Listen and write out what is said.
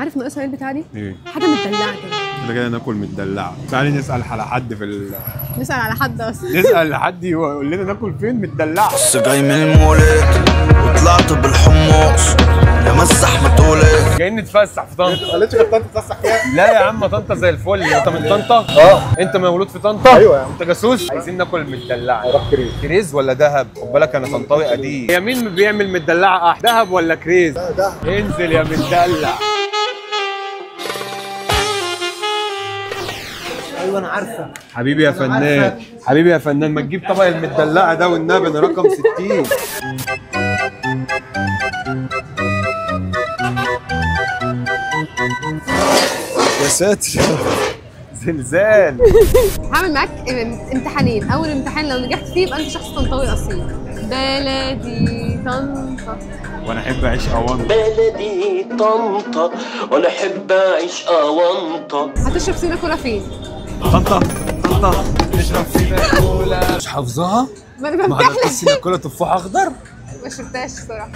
عارف ناقصها ايه البتاعه دي؟ ايه؟ حاجه متدلعه كده. احنا كده ناكل متدلعه. تعالي نسال على حد نسال على حد اصلا. نسال لحد يقول لنا ناكل فين متدلعه. بس جاي من المولد وطلعت بالحمص لمسح متولد. جايين نتفسح في طنطا. قالتش غير طنطا تتفسح فيها؟ لا يا عم طنطا زي الفل. انت من طنطا؟ انت مولود في طنطا؟ ايوه يا عم. انت جاسوس؟ عايزين ناكل المتدلعه. هروح كريز. كريز ولا دهب؟ خد بالك انا طنطاوي قديم. هي مين بيعمل متدلعه احسن؟ دهب ولا كريز؟ لا دهب. انزل يا متدلع. ايوه انا عارفه. حبيبي يا فنان، حبيبي يا فنان، ما تجيب طبق المدلعه ده والنبي. انا رقم 60. يا ساتر زلزال. هعمل معاك امتحانين. اول امتحان لو نجحت فيه يبقى انت شخص طنطاوي اصيل. بلدي طنطا وانا احب اعيش اوانطه. بلدي طنطا وانا احب اعيش اوانطه. هتشرب سينا كولا فين؟ طنطا طنطا نشرب سينا كولا. مش حافظاها؟ ما انا ما بفتح حضرتش لك. سينا كولا تفاح اخضر؟ ما شربتهاش الصراحه.